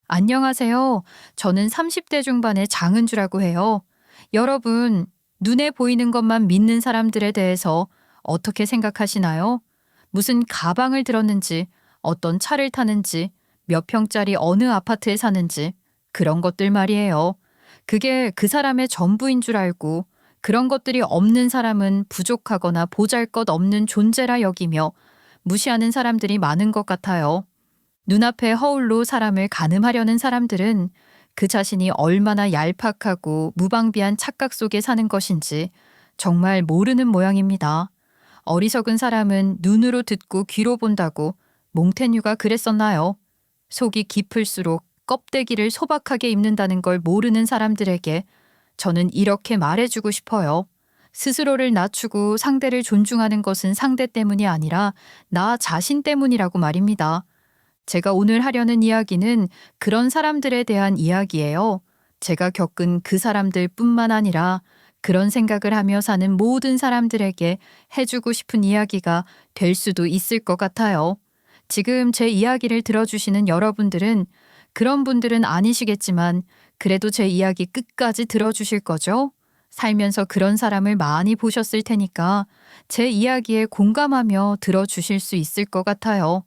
안녕하세요. 저는 30대 중반의 장은주라고 해요. 여러분, 눈에 보이는 것만 믿는 사람들에 대해서 어떻게 생각하시나요? 무슨 가방을 들었는지, 어떤 차를 타는지, 몇 평짜리 어느 아파트에 사는지, 그런 것들 말이에요. 그게 그 사람의 전부인 줄 알고, 그런 것들이 없는 사람은 부족하거나 보잘것없는 존재라 여기며 무시하는 사람들이 많은 것 같아요. 눈앞의 허울로 사람을 가늠하려는 사람들은 그 자신이 얼마나 얄팍하고 무방비한 착각 속에 사는 것인지 정말 모르는 모양입니다. 어리석은 사람은 눈으로 듣고 귀로 본다고 몽테뉴가 그랬었나요? 속이 깊을수록 껍데기를 소박하게 입는다는 걸 모르는 사람들에게 저는 이렇게 말해주고 싶어요. 스스로를 낮추고 상대를 존중하는 것은 상대 때문이 아니라 나 자신 때문이라고 말입니다. 제가 오늘 하려는 이야기는 그런 사람들에 대한 이야기예요. 제가 겪은 그 사람들 뿐만 아니라 그런 생각을 하며 사는 모든 사람들에게 해주고 싶은 이야기가 될 수도 있을 것 같아요. 지금 제 이야기를 들어주시는 여러분들은 그런 분들은 아니시겠지만 그래도 제 이야기 끝까지 들어주실 거죠? 살면서 그런 사람을 많이 보셨을 테니까 제 이야기에 공감하며 들어주실 수 있을 것 같아요.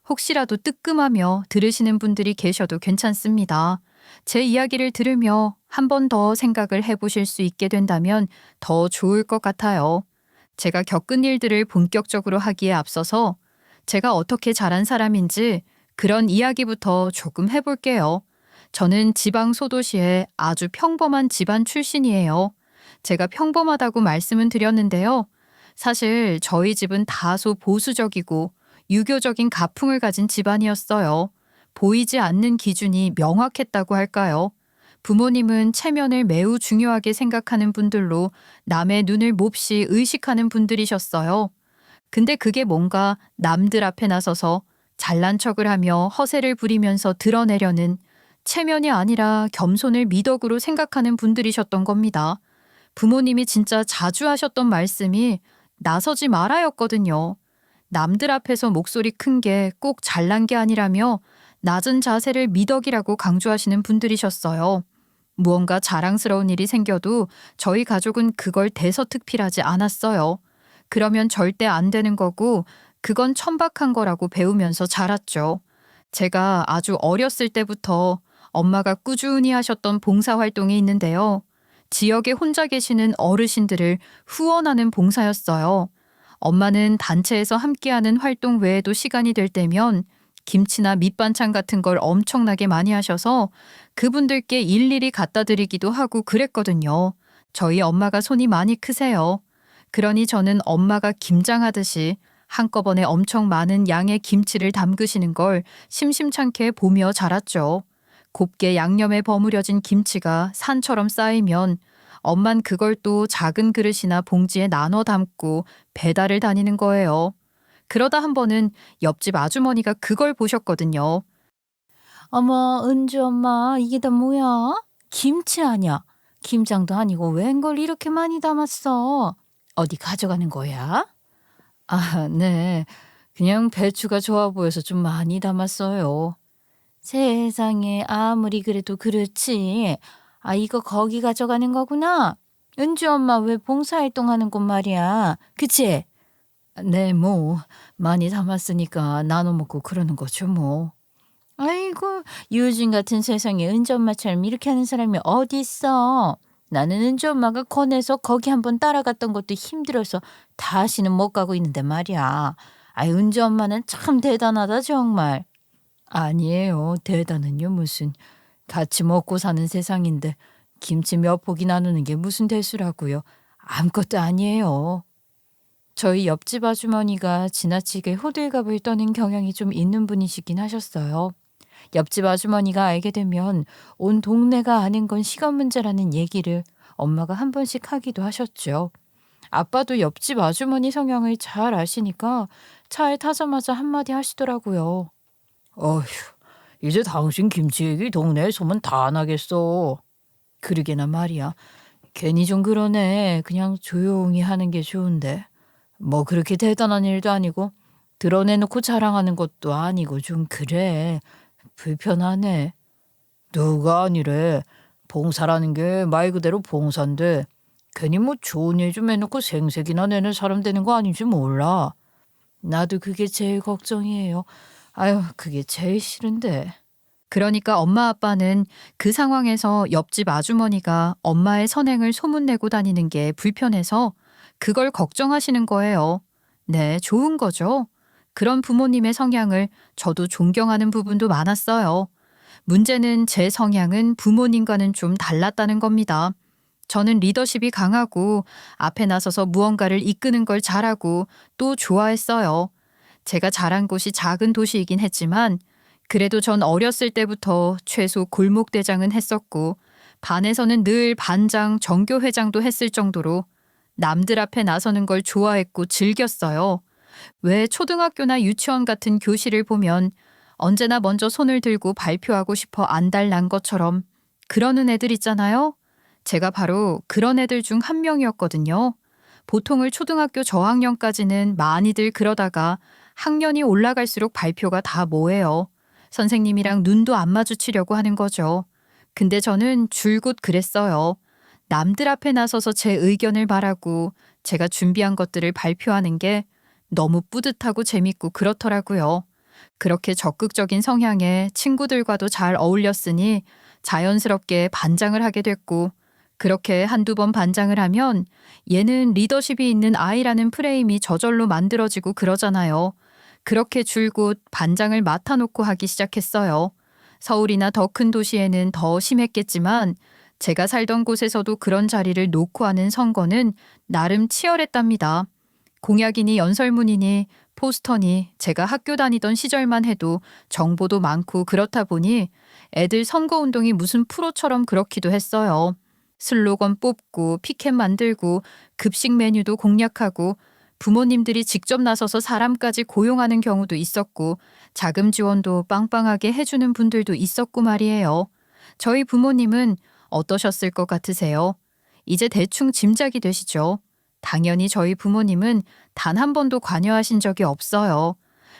혹시라도 뜨끔하며 들으시는 분들이 계셔도 괜찮습니다. 제 이야기를 들으며 한 번 더 생각을 해보실 수 있게 된다면 더 좋을 것 같아요. 제가 겪은 일들을 본격적으로 하기에 앞서서 제가 어떻게 자란 사람인지 그런 이야기부터 조금 해볼게요. 저는 지방 소도시의 아주 평범한 집안 출신이에요. 제가 평범하다고 말씀은 드렸는데요. 사실 저희 집은 다소 보수적이고 유교적인 가풍을 가진 집안이었어요. 보이지 않는 기준이 명확했다고 할까요? 부모님은 체면을 매우 중요하게 생각하는 분들로 남의 눈을 몹시 의식하는 분들이셨어요. 근데 그게 뭔가 남들 앞에 나서서 잘난 척을 하며 허세를 부리면서 드러내려는 체면이 아니라 겸손을 미덕으로 생각하는 분들이셨던 겁니다. 부모님이 진짜 자주 하셨던 말씀이 나서지 말아였거든요. 남들 앞에서 목소리 큰 게 꼭 잘난 게 아니라며 낮은 자세를 미덕이라고 강조하시는 분들이셨어요. 무언가 자랑스러운 일이 생겨도 저희 가족은 그걸 대서특필하지 않았어요. 그러면 절대 안 되는 거고 그건 천박한 거라고 배우면서 자랐죠. 제가 아주 어렸을 때부터 엄마가 꾸준히 하셨던 봉사활동이 있는데요. 지역에 혼자 계시는 어르신들을 후원하는 봉사였어요. 엄마는 단체에서 함께하는 활동 외에도 시간이 될 때면 김치나 밑반찬 같은 걸 엄청나게 많이 하셔서 그분들께 일일이 갖다 드리기도 하고 그랬거든요. 저희 엄마가 손이 많이 크세요. 그러니 저는 엄마가 김장하듯이 한꺼번에 엄청 많은 양의 김치를 담그시는 걸 심심찮게 보며 자랐죠. 곱게 양념에 버무려진 김치가 산처럼 쌓이면 엄만 그걸 또 작은 그릇이나 봉지에 나눠 담고 배달을 다니는 거예요. 그러다 한 번은 옆집 아주머니가 그걸 보셨거든요. 어머, 은주 엄마, 이게 다 뭐야? 김치 아니야? 김장도 아니고 웬 걸 이렇게 많이 담았어? 어디 가져가는 거야? 아, 네. 그냥 배추가 좋아 보여서 좀 많이 담았어요. 세상에, 아무리 그래도 그렇지. 아, 이거 거기 가져가는 거구나. 은주 엄마 왜 봉사활동 하는 곳 말이야. 그치? 네, 뭐 많이 담았으니까 나눠 먹고 그러는 거죠, 뭐. 아이고, 요즘 같은 세상에 은주 엄마처럼 이렇게 하는 사람이 어디 있어? 나는 은주 엄마가 권해서 거기 한번 따라갔던 것도 힘들어서 다시는 못 가고 있는데 말이야. 아이, 은주 엄마는 참 대단하다 정말. 아니에요. 대단은요, 무슨. 같이 먹고 사는 세상인데 김치 몇 포기 나누는 게 무슨 대수라고요. 아무것도 아니에요. 저희 옆집 아주머니가 지나치게 호들갑을 떠는 경향이 좀 있는 분이시긴 하셨어요. 옆집 아주머니가 알게 되면 온 동네가 아는 건 시간 문제라는 얘기를 엄마가 한 번씩 하기도 하셨죠. 아빠도 옆집 아주머니 성향을 잘 아시니까 차에 타자마자 한마디 하시더라고요. 어휴, 이제 당신 김치 얘기 동네에 소문 다 나겠어. 그러게나 말이야. 괜히 좀 그러네. 그냥 조용히 하는 게 좋은데. 뭐 그렇게 대단한 일도 아니고 드러내놓고 자랑하는 것도 아니고 좀 그래. 불편하네. 누가 아니래. 봉사라는 게 말 그대로 봉사인데 괜히 뭐 좋은 일 좀 해놓고 생색이나 내는 사람 되는 거 아닌지 몰라. 나도 그게 제일 걱정이에요. 아유, 그게 제일 싫은데. 그러니까 엄마 아빠는 그 상황에서 옆집 아주머니가 엄마의 선행을 소문내고 다니는 게 불편해서 그걸 걱정하시는 거예요. 네, 좋은 거죠. 그런 부모님의 성향을 저도 존경하는 부분도 많았어요. 문제는 제 성향은 부모님과는 좀 달랐다는 겁니다. 저는 리더십이 강하고 앞에 나서서 무언가를 이끄는 걸 잘하고 또 좋아했어요. 제가 자란 곳이 작은 도시이긴 했지만 그래도 전 어렸을 때부터 최소 골목대장은 했었고 반에서는 늘 반장, 정교회장도 했을 정도로 남들 앞에 나서는 걸 좋아했고 즐겼어요. 왜 초등학교나 유치원 같은 교실을 보면 언제나 먼저 손을 들고 발표하고 싶어 안달난 것처럼 그러는 애들 있잖아요. 제가 바로 그런 애들 중 한 명이었거든요. 보통을 초등학교 저학년까지는 많이들 그러다가 학년이 올라갈수록 발표가 다 뭐예요. 선생님이랑 눈도 안 마주치려고 하는 거죠. 근데 저는 줄곧 그랬어요. 남들 앞에 나서서 제 의견을 말하고 제가 준비한 것들을 발표하는 게 너무 뿌듯하고 재밌고 그렇더라고요. 그렇게 적극적인 성향에 친구들과도 잘 어울렸으니 자연스럽게 반장을 하게 됐고 그렇게 한두 번 반장을 하면 얘는 리더십이 있는 아이라는 프레임이 저절로 만들어지고 그러잖아요. 그렇게 줄곧 반장을 맡아놓고 하기 시작했어요. 서울이나 더 큰 도시에는 더 심했겠지만 제가 살던 곳에서도 그런 자리를 놓고 하는 선거는 나름 치열했답니다. 공약이니 연설문이니 포스터니 제가 학교 다니던 시절만 해도 정보도 많고 그렇다 보니 애들 선거운동이 무슨 프로처럼 그렇기도 했어요. 슬로건 뽑고 피켓 만들고 급식 메뉴도 공략하고 부모님들이 직접 나서서 사람까지 고용하는 경우도 있었고 자금 지원도 빵빵하게 해주는 분들도 있었고 말이에요. 저희 부모님은 어떠셨을 것 같으세요? 이제 대충 짐작이 되시죠? 당연히 저희 부모님은 단 한 번도 관여하신 적이 없어요.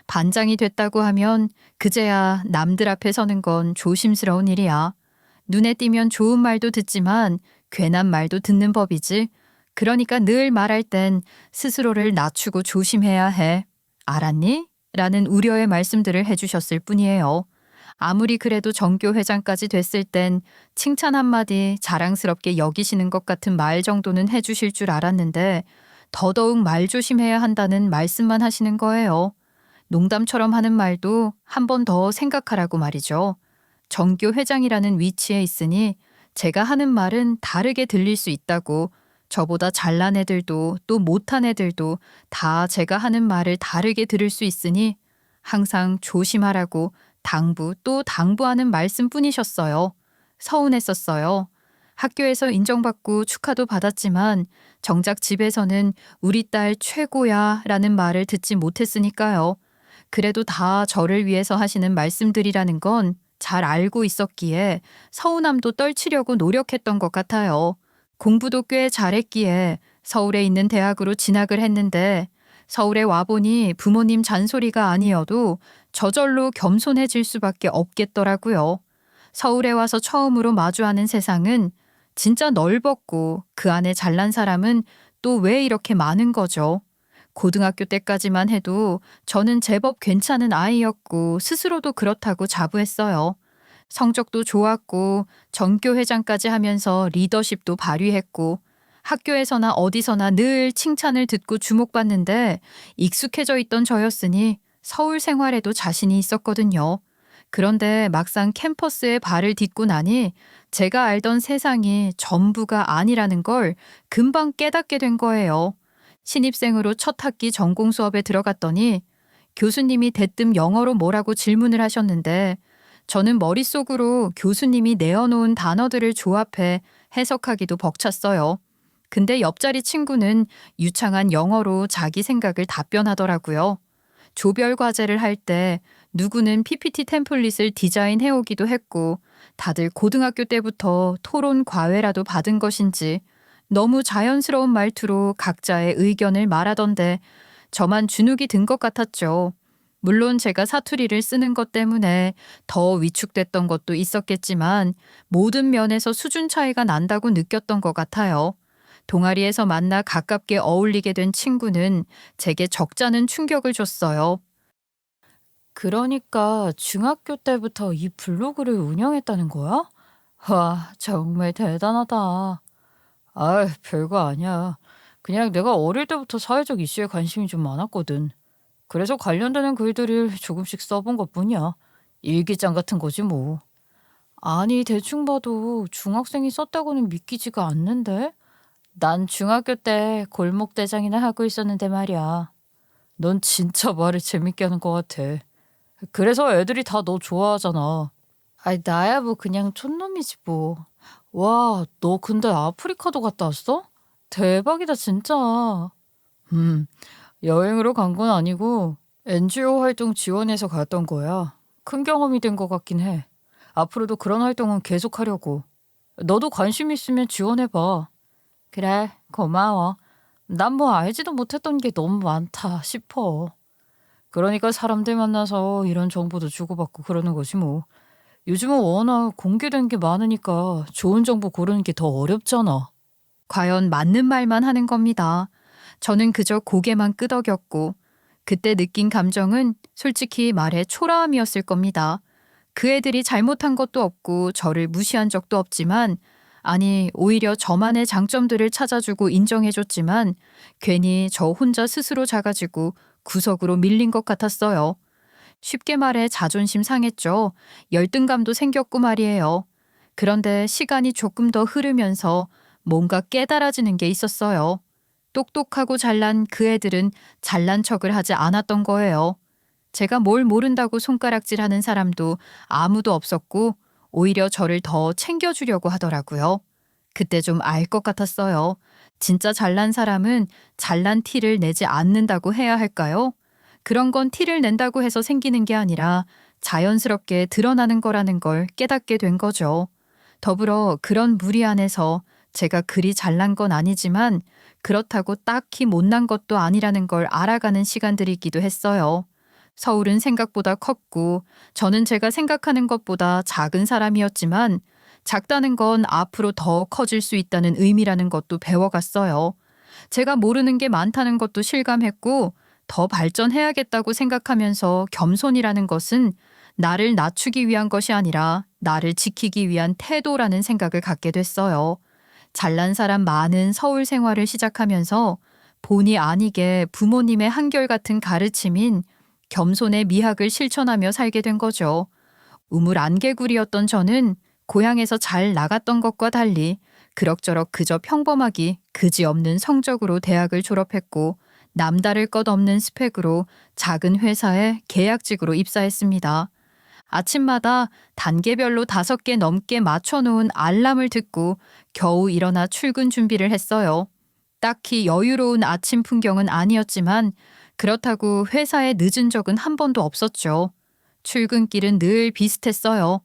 반장이 됐다고 하면 그제야 남들 앞에 서는 건 조심스러운 일이야. 눈에 띄면 좋은 말도 듣지만 괜한 말도 듣는 법이지. 그러니까 늘 말할 땐 스스로를 낮추고 조심해야 해. 알았니? 라는 우려의 말씀들을 해주셨을 뿐이에요. 아무리 그래도 정교회장까지 됐을 땐 칭찬 한마디 자랑스럽게 여기시는 것 같은 말 정도는 해주실 줄 알았는데 더더욱 말 조심해야 한다는 말씀만 하시는 거예요. 농담처럼 하는 말도 한 번 더 생각하라고 말이죠. 정교회장이라는 위치에 있으니 제가 하는 말은 다르게 들릴 수 있다고 저보다 잘난 애들도 또 못한 애들도 다 제가 하는 말을 다르게 들을 수 있으니 항상 조심하라고 당부 또 당부하는 말씀뿐이셨어요. 서운했었어요. 학교에서 인정받고 축하도 받았지만 정작 집에서는 우리 딸 최고야 라는 말을 듣지 못했으니까요. 그래도 다 저를 위해서 하시는 말씀들이라는 건 잘 알고 있었기에 서운함도 떨치려고 노력했던 것 같아요. 공부도 꽤 잘했기에 서울에 있는 대학으로 진학을 했는데 서울에 와보니 부모님 잔소리가 아니어도 저절로 겸손해질 수밖에 없겠더라고요. 서울에 와서 처음으로 마주하는 세상은 진짜 넓었고 그 안에 잘난 사람은 또 왜 이렇게 많은 거죠. 고등학교 때까지만 해도 저는 제법 괜찮은 아이였고 스스로도 그렇다고 자부했어요. 성적도 좋았고 전교회장까지 하면서 리더십도 발휘했고 학교에서나 어디서나 늘 칭찬을 듣고 주목받는데 익숙해져 있던 저였으니 서울 생활에도 자신이 있었거든요. 그런데 막상 캠퍼스에 발을 딛고 나니 제가 알던 세상이 전부가 아니라는 걸 금방 깨닫게 된 거예요. 신입생으로 첫 학기 전공 수업에 들어갔더니 교수님이 대뜸 영어로 뭐라고 질문을 하셨는데 저는 머릿속으로 교수님이 내어놓은 단어들을 조합해 해석하기도 벅찼어요. 근데 옆자리 친구는 유창한 영어로 자기 생각을 답변하더라고요. 조별 과제를 할 때 누구는 PPT 템플릿을 디자인해 오기도 했고 다들 고등학교 때부터 토론 과외라도 받은 것인지 너무 자연스러운 말투로 각자의 의견을 말하던데 저만 주눅이 든 것 같았죠. 물론 제가 사투리를 쓰는 것 때문에 더 위축됐던 것도 있었겠지만 모든 면에서 수준 차이가 난다고 느꼈던 것 같아요. 동아리에서 만나 가깝게 어울리게 된 친구는 제게 적잖은 충격을 줬어요. 그러니까 중학교 때부터 이 블로그를 운영했다는 거야? 와, 정말 대단하다. 아, 별거 아니야. 그냥 내가 어릴 때부터 사회적 이슈에 관심이 좀 많았거든. 그래서 관련되는 글들을 조금씩 써본 것뿐이야. 일기장 같은 거지 뭐. 아니, 대충 봐도 중학생이 썼다고는 믿기지가 않는데? 난 중학교 때 골목대장이나 하고 있었는데 말이야. 넌 진짜 말을 재밌게 하는 것 같아. 그래서 애들이 다 너 좋아하잖아. 아이, 나야 뭐 그냥 촌놈이지 뭐. 와, 너 근데 아프리카도 갔다 왔어? 대박이다 진짜. 음, 여행으로 간 건 아니고 NGO 활동 지원해서 갔던 거야. 큰 경험이 된 것 같긴 해. 앞으로도 그런 활동은 계속하려고. 너도 관심 있으면 지원해봐. 그래, 고마워. 난 뭐 알지도 못했던 게 너무 많다 싶어. 그러니까 사람들 만나서 이런 정보도 주고받고 그러는 거지 뭐. 요즘은 워낙 공개된 게 많으니까 좋은 정보 고르는 게 더 어렵잖아. 과연 맞는 말만 하는 겁니다. 저는 그저 고개만 끄덕였고 그때 느낀 감정은 솔직히 말해 초라함이었을 겁니다. 그 애들이 잘못한 것도 없고 저를 무시한 적도 없지만 아니 오히려 저만의 장점들을 찾아주고 인정해줬지만 괜히 저 혼자 스스로 작아지고 구석으로 밀린 것 같았어요. 쉽게 말해 자존심 상했죠. 열등감도 생겼고 말이에요. 그런데 시간이 조금 더 흐르면서 뭔가 깨달아지는 게 있었어요. 똑똑하고 잘난 그 애들은 잘난 척을 하지 않았던 거예요. 제가 뭘 모른다고 손가락질하는 사람도 아무도 없었고 오히려 저를 더 챙겨주려고 하더라고요. 그때 좀 알 것 같았어요. 진짜 잘난 사람은 잘난 티를 내지 않는다고 해야 할까요? 그런 건 티를 낸다고 해서 생기는 게 아니라 자연스럽게 드러나는 거라는 걸 깨닫게 된 거죠. 더불어 그런 무리 안에서 제가 그리 잘난 건 아니지만 그렇다고 딱히 못난 것도 아니라는 걸 알아가는 시간들이기도 했어요. 서울은 생각보다 컸고 저는 제가 생각하는 것보다 작은 사람이었지만 작다는 건 앞으로 더 커질 수 있다는 의미라는 것도 배워갔어요. 제가 모르는 게 많다는 것도 실감했고 더 발전해야겠다고 생각하면서 겸손이라는 것은 나를 낮추기 위한 것이 아니라 나를 지키기 위한 태도라는 생각을 갖게 됐어요. 잘난 사람 많은 서울 생활을 시작하면서 본의 아니게 부모님의 한결같은 가르침인 겸손의 미학을 실천하며 살게 된 거죠. 우물 안개구리였던 저는 고향에서 잘 나갔던 것과 달리 그럭저럭 그저 평범하기 그지없는 성적으로 대학을 졸업했고 남다를 것 없는 스펙으로 작은 회사에 계약직으로 입사했습니다. 아침마다 단계별로 5개 넘게 맞춰놓은 알람을 듣고 겨우 일어나 출근 준비를 했어요. 딱히 여유로운 아침 풍경은 아니었지만 그렇다고 회사에 늦은 적은 한 번도 없었죠. 출근길은 늘 비슷했어요.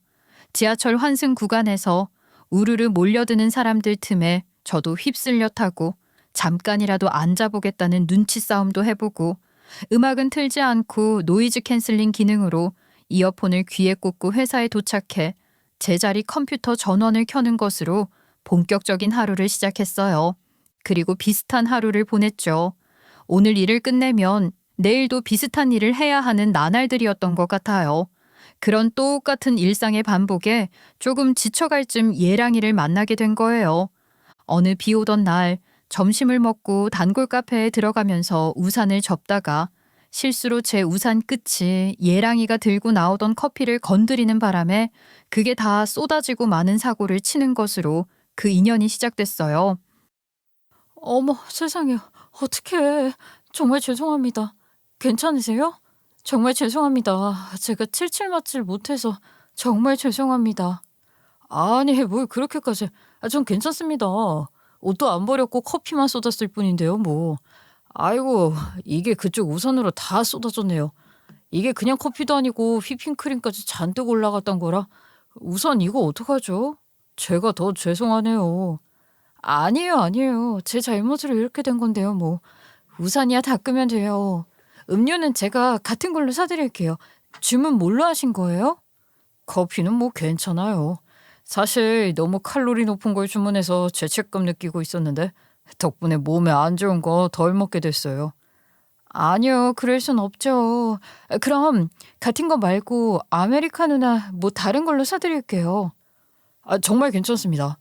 지하철 환승 구간에서 우르르 몰려드는 사람들 틈에 저도 휩쓸려 타고 잠깐이라도 앉아보겠다는 눈치 싸움도 해보고 음악은 틀지 않고 노이즈 캔슬링 기능으로 이어폰을 귀에 꽂고 회사에 도착해 제자리 컴퓨터 전원을 켜는 것으로 본격적인 하루를 시작했어요. 그리고 비슷한 하루를 보냈죠. 오늘 일을 끝내면 내일도 비슷한 일을 해야 하는 나날들이었던 것 같아요. 그런 똑같은 일상의 반복에 조금 지쳐갈 쯤 예랑이를 만나게 된 거예요. 어느 비 오던 날 점심을 먹고 단골 카페에 들어가면서 우산을 접다가 실수로 제 우산 끝이 예랑이가 들고 나오던 커피를 건드리는 바람에 그게 다 쏟아지고 마는 사고를 치는 것으로 그 인연이 시작됐어요. 어머, 세상에. 어떡해. 정말 죄송합니다. 괜찮으세요? 정말 죄송합니다. 제가 칠칠 맞질 못해서 정말 죄송합니다. 아니, 뭘 그렇게까지. 전 괜찮습니다. 옷도 안 버렸고 커피만 쏟았을 뿐인데요, 뭐. 아이고, 이게 그쪽 우산으로 다 쏟아졌네요. 이게 그냥 커피도 아니고 휘핑크림까지 잔뜩 올라갔던 거라. 우산 이거 어떡하죠? 제가 더 죄송하네요. 아니에요, 아니에요. 제 잘못으로 이렇게 된 건데요, 뭐. 우산이야 닦으면 돼요. 음료는 제가 같은 걸로 사드릴게요. 주문 뭘로 하신 거예요? 커피는 뭐 괜찮아요. 사실 너무 칼로리 높은 걸 주문해서 죄책감 느끼고 있었는데 덕분에 몸에 안 좋은 거 덜 먹게 됐어요. 아니요, 그럴 순 없죠. 그럼 같은 거 말고 아메리카노나 뭐 다른 걸로 사드릴게요. 정말 괜찮습니다.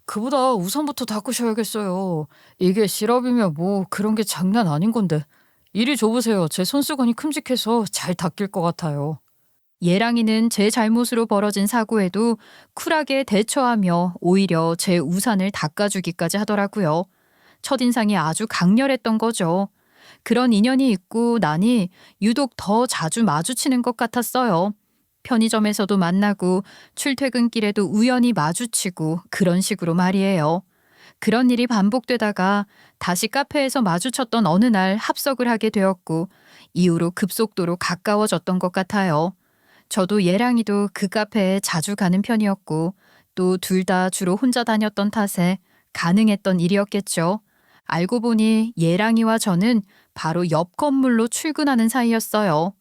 그보다 우선부터 닦으셔야겠어요. 이게 시럽이면 뭐 그런 게 장난 아닌 건데. 이리 줘보세요. 제 손수건이 큼직해서 잘 닦일 것 같아요. 예랑이는 제 잘못으로 벌어진 사고에도 쿨하게 대처하며 오히려 제 우산을 닦아주기까지 하더라고요. 첫인상이 아주 강렬했던 거죠. 그런 인연이 있고 나니 유독 더 자주 마주치는 것 같았어요. 편의점에서도 만나고 출퇴근길에도 우연히 마주치고 그런 식으로 말이에요. 그런 일이 반복되다가 다시 카페에서 마주쳤던 어느 날 합석을 하게 되었고 이후로 급속도로 가까워졌던 것 같아요. 저도 얘랑이도 그 카페에 자주 가는 편이었고 또 둘 다 주로 혼자 다녔던 탓에 가능했던 일이었겠죠. 알고 보니 얘랑이와 저는 바로 옆 건물로 출근하는 사이였어요.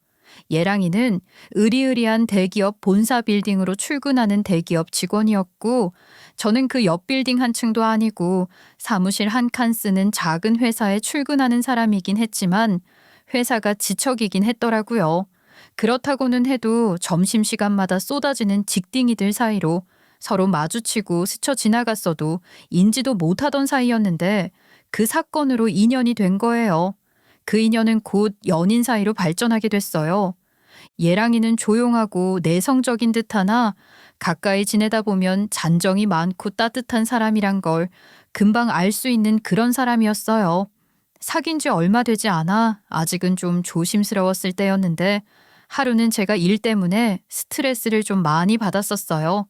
얘랑이는 으리으리한 대기업 본사 빌딩으로 출근하는 대기업 직원이었고 저는 그 옆 빌딩 한 층도 아니고 사무실 한 칸 쓰는 작은 회사에 출근하는 사람이긴 했지만 회사가 지척이긴 했더라고요. 그렇다고는 해도 점심시간마다 쏟아지는 직딩이들 사이로 서로 마주치고 스쳐 지나갔어도 인지도 못하던 사이였는데 그 사건으로 인연이 된 거예요. 그 인연은 곧 연인 사이로 발전하게 됐어요. 예랑이는 조용하고 내성적인 듯하나 가까이 지내다 보면 잔정이 많고 따뜻한 사람이란 걸 금방 알 수 있는 그런 사람이었어요. 사귄 지 얼마 되지 않아 아직은 좀 조심스러웠을 때였는데 하루는 제가 일 때문에 스트레스를 좀 많이 받았었어요.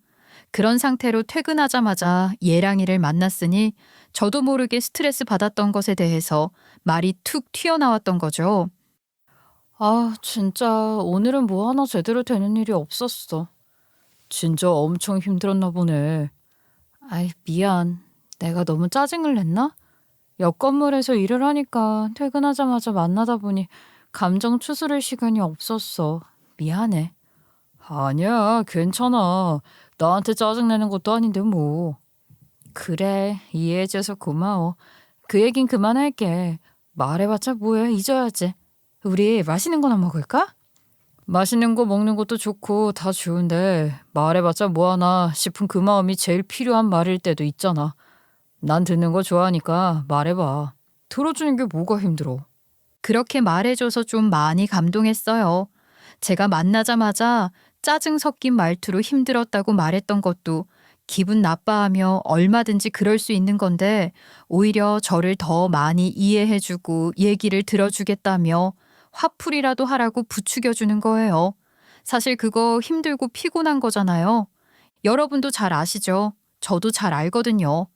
그런 상태로 퇴근하자마자 예랑이를 만났으니 저도 모르게 스트레스 받았던 것에 대해서 말이 툭 튀어나왔던 거죠. 진짜 오늘은 뭐 하나 제대로 되는 일이 없었어. 진짜 엄청 힘들었나 보네. 미안. 내가 너무 짜증을 냈나? 옆 건물에서 일을 하니까 퇴근하자마자 만나다 보니 감정 추스를 시간이 없었어. 미안해. 아니야, 괜찮아. 나한테 짜증내는 것도 아닌데 뭐. 그래, 이해해줘서 고마워. 그 얘긴 그만할게. 말해봤자 뭐해, 잊어야지. 우리 맛있는 거나 먹을까? 맛있는 거 먹는 것도 좋고 다 좋은데 말해봤자 뭐하나 싶은 그 마음이 제일 필요한 말일 때도 있잖아. 난 듣는 거 좋아하니까 말해봐. 들어주는 게 뭐가 힘들어. 그렇게 말해줘서 좀 많이 감동했어요. 제가 만나자마자 짜증 섞인 말투로 힘들었다고 말했던 것도 기분 나빠하며 얼마든지 그럴 수 있는 건데 오히려 저를 더 많이 이해해주고 얘기를 들어주겠다며 화풀이라도 하라고 부추겨주는 거예요. 사실 그거 힘들고 피곤한 거잖아요. 여러분도 잘 아시죠? 저도 잘 알거든요.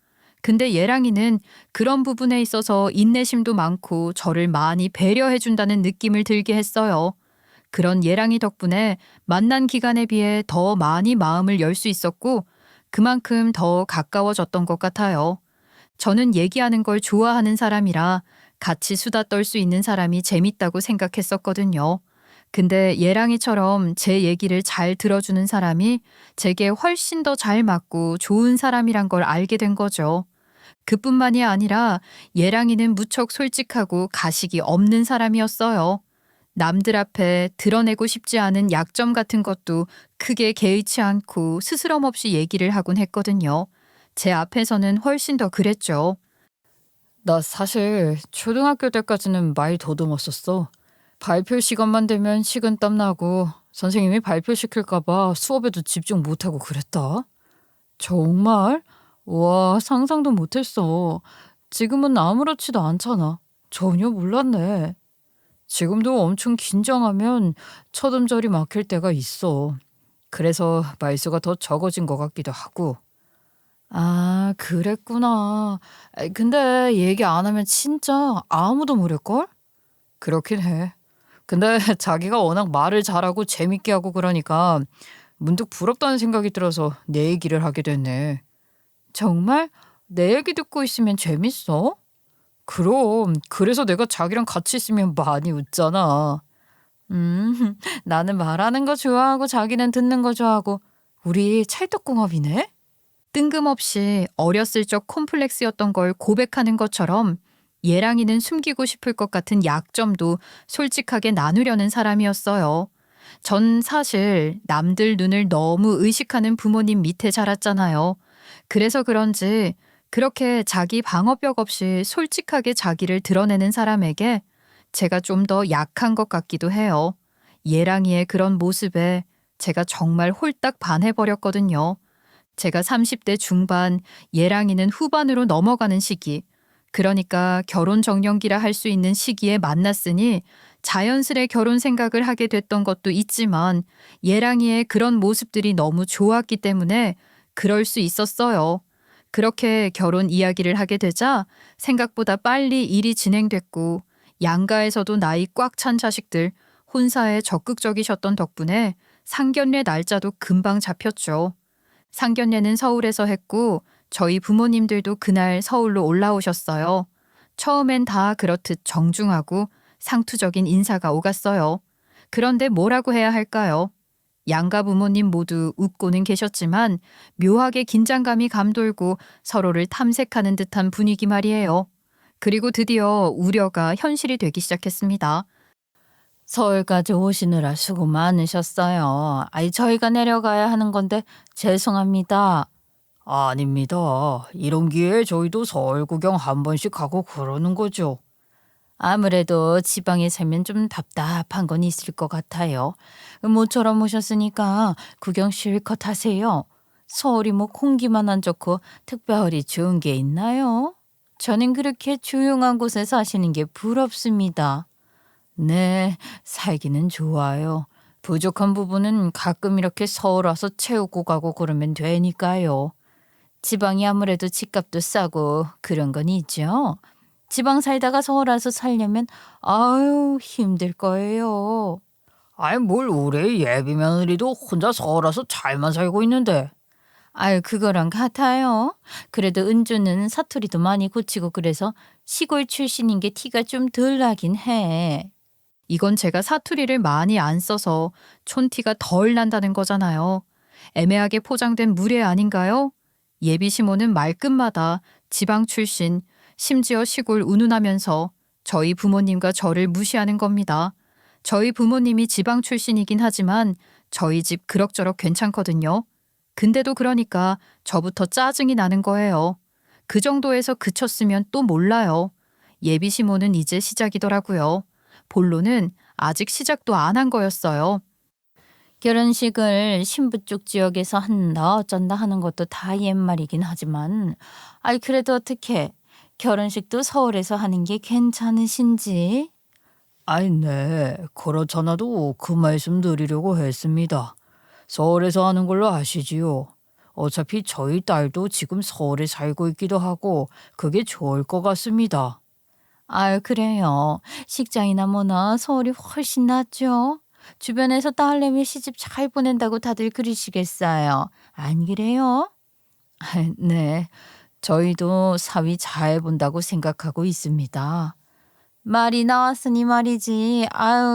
근데 예랑이는 그런 부분에 있어서 인내심도 많고 저를 많이 배려해준다는 느낌을 들게 했어요. 그런 예랑이 덕분에 만난 기간에 비해 더 많이 마음을 열 수 있었고 그만큼 더 가까워졌던 것 같아요. 저는 얘기하는 걸 좋아하는 사람이라 같이 수다 떨 수 있는 사람이 재밌다고 생각했었거든요. 근데 예랑이처럼 제 얘기를 잘 들어주는 사람이 제게 훨씬 더 잘 맞고 좋은 사람이란 걸 알게 된 거죠. 그뿐만이 아니라 예랑이는 무척 솔직하고 가식이 없는 사람이었어요. 남들 앞에 드러내고 싶지 않은 약점 같은 것도 크게 개의치 않고 스스럼 없이 얘기를 하곤 했거든요. 제 앞에서는 훨씬 더 그랬죠. 나 사실 초등학교 때까지는 말 더듬었었어. 발표 시간만 되면 식은땀 나고 선생님이 발표시킬까 봐 수업에도 집중 못하고 그랬다. 정말? 와, 상상도 못했어. 지금은 아무렇지도 않잖아. 전혀 몰랐네. 지금도 엄청 긴장하면 첫 음절이 막힐 때가 있어. 그래서 말수가 더 적어진 것 같기도 하고. 아, 그랬구나. 근데 얘기 안 하면 진짜 아무도 모를걸? 그렇긴 해. 근데 자기가 워낙 말을 잘하고 재밌게 하고 그러니까 문득 부럽다는 생각이 들어서 내 얘기를 하게 됐네. 정말? 내 얘기 듣고 있으면 재밌어? 그럼 그래서 내가 자기랑 같이 있으면 많이 웃잖아. 나는 말하는 거 좋아하고 자기는 듣는 거 좋아하고 우리 찰떡궁합이네? 뜬금없이 어렸을 적 콤플렉스였던 걸 고백하는 것처럼 얘랑이는 숨기고 싶을 것 같은 약점도 솔직하게 나누려는 사람이었어요. 전 사실 남들 눈을 너무 의식하는 부모님 밑에 자랐잖아요. 그래서 그런지 그렇게 자기 방어벽 없이 솔직하게 자기를 드러내는 사람에게 제가 좀 더 약한 것 같기도 해요. 예랑이의 그런 모습에 제가 정말 홀딱 반해버렸거든요. 제가 30대 중반, 예랑이는 후반으로 넘어가는 시기, 그러니까 결혼 정년기라 할 수 있는 시기에 만났으니 자연스레 결혼 생각을 하게 됐던 것도 있지만 예랑이의 그런 모습들이 너무 좋았기 때문에 그럴 수 있었어요. 그렇게 결혼 이야기를 하게 되자 생각보다 빨리 일이 진행됐고 양가에서도 나이 꽉 찬 자식들 혼사에 적극적이셨던 덕분에 상견례 날짜도 금방 잡혔죠. 상견례는 서울에서 했고 저희 부모님들도 그날 서울로 올라오셨어요. 처음엔 다 그렇듯 정중하고 상투적인 인사가 오갔어요. 그런데 뭐라고 해야 할까요? 양가 부모님 모두 웃고는 계셨지만 묘하게 긴장감이 감돌고 서로를 탐색하는 듯한 분위기 말이에요. 그리고 드디어 우려가 현실이 되기 시작했습니다. 서울까지 오시느라 수고 많으셨어요. 저희가 내려가야 하는 건데 죄송합니다. 아닙니다. 이런 기회에 저희도 서울 구경 한 번씩 하고 그러는 거죠. 아무래도 지방에 살면 좀 답답한 건 있을 것 같아요. 모처럼 오셨으니까 구경 실컷 하세요. 서울이 뭐 공기만 안 좋고 특별히 좋은 게 있나요? 저는 그렇게 조용한 곳에 사시는 게 부럽습니다. 네, 살기는 좋아요. 부족한 부분은 가끔 이렇게 서울 와서 채우고 가고 그러면 되니까요. 지방이 아무래도 집값도 싸고 그런 건 있죠. 지방 살다가 서울 와서 살려면 아유 힘들 거예요. 뭘 우리 예비 며느리도 혼자 서울 와서 잘만 살고 있는데. 그거랑 같아요. 그래도 은주는 사투리도 많이 고치고 그래서 시골 출신인 게 티가 좀 덜 나긴 해. 이건 제가 사투리를 많이 안 써서 촌티가 덜 난다는 거잖아요. 애매하게 포장된 무례 아닌가요? 예비 시모는 말끝마다 지방 출신, 심지어 시골 운운하면서 저희 부모님과 저를 무시하는 겁니다. 저희 부모님이 지방 출신이긴 하지만 저희 집 그럭저럭 괜찮거든요. 근데도 그러니까 저부터 짜증이 나는 거예요. 그 정도에서 그쳤으면 또 몰라요. 예비 시모는 이제 시작이더라고요. 본론은 아직 시작도 안 한 거였어요. 결혼식을 신부 쪽 지역에서 한다 어쩐다 하는 것도 다 옛말이긴 하지만 그래도 어떻게 결혼식도 서울에서 하는 게 괜찮으신지? 네. 그렇잖아도 그 말씀 드리려고 했습니다. 서울에서 하는 걸로 아시지요. 어차피 저희 딸도 지금 서울에 살고 있기도 하고 그게 좋을 것 같습니다. 그래요. 식장이나 뭐나 서울이 훨씬 낫죠. 주변에서 딸내미 시집 잘 보낸다고 다들 그러시겠어요. 안 그래요? 네. 저희도 사위 잘 본다고 생각하고 있습니다. 말이 나왔으니 말이지.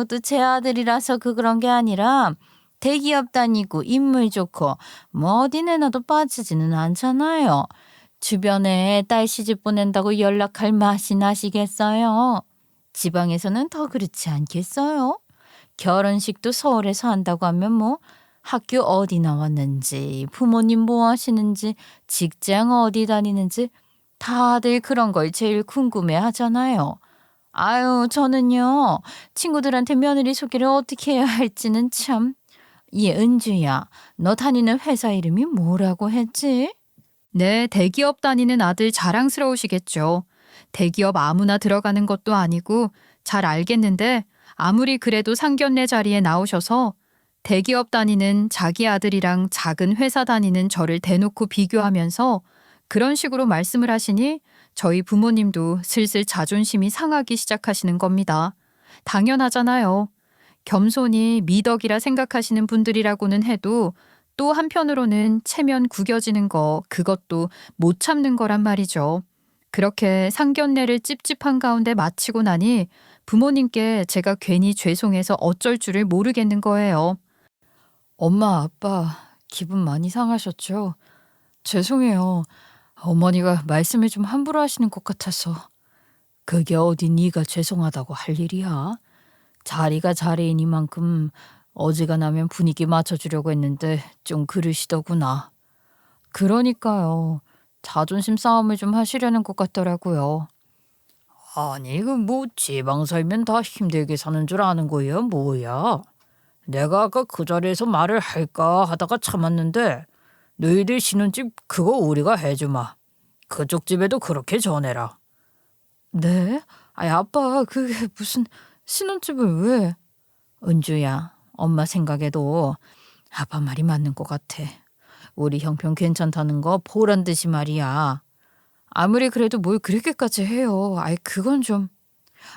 또 제 아들이라서 그런 게 아니라 대기업 다니고 인물 좋고 뭐 어디 내놔도 빠지지는 않잖아요. 주변에 딸 시집 보낸다고 연락할 맛이 나시겠어요? 지방에서는 더 그렇지 않겠어요? 결혼식도 서울에서 한다고 하면 뭐 학교 어디 나왔는지, 부모님 뭐 하시는지, 직장 어디 다니는지 다들 그런 걸 제일 궁금해 하잖아요. 저는요, 친구들한테 며느리 소개를 어떻게 해야 할지는 참. 은주야, 너 다니는 회사 이름이 뭐라고 했지? 네, 대기업 다니는 아들 자랑스러우시겠죠. 대기업 아무나 들어가는 것도 아니고 잘 알겠는데 아무리 그래도 상견례 자리에 나오셔서 대기업 다니는 자기 아들이랑 작은 회사 다니는 저를 대놓고 비교하면서 그런 식으로 말씀을 하시니 저희 부모님도 슬슬 자존심이 상하기 시작하시는 겁니다. 당연하잖아요. 겸손이 미덕이라 생각하시는 분들이라고는 해도 또 한편으로는 체면 구겨지는 거 그것도 못 참는 거란 말이죠. 그렇게 상견례를 찝찝한 가운데 마치고 나니 부모님께 제가 괜히 죄송해서 어쩔 줄을 모르겠는 거예요. 엄마, 아빠 기분 많이 상하셨죠? 죄송해요. 어머니가 말씀을 좀 함부로 하시는 것 같아서. 그게 어디 네가 죄송하다고 할 일이야? 자리가 자리이니만큼 어지간하면 분위기 맞춰주려고 했는데 좀 그러시더구나. 그러니까요. 자존심 싸움을 좀 하시려는 것 같더라고요. 아니, 그 뭐 지방 살면 다 힘들게 사는 줄 아는 거예요, 뭐야? 내가 아까 그 자리에서 말을 할까 하다가 참았는데 너희들 신혼집 그거 우리가 해주마. 그쪽 집에도 그렇게 전해라. 네? 아니 아빠 그게 무슨 신혼집을 왜? 은주야, 엄마 생각에도 아빠 말이 맞는 것 같아. 우리 형편 괜찮다는 거 보란 듯이 말이야. 아무리 그래도 뭘 그렇게까지 해요. 아이 그건 좀.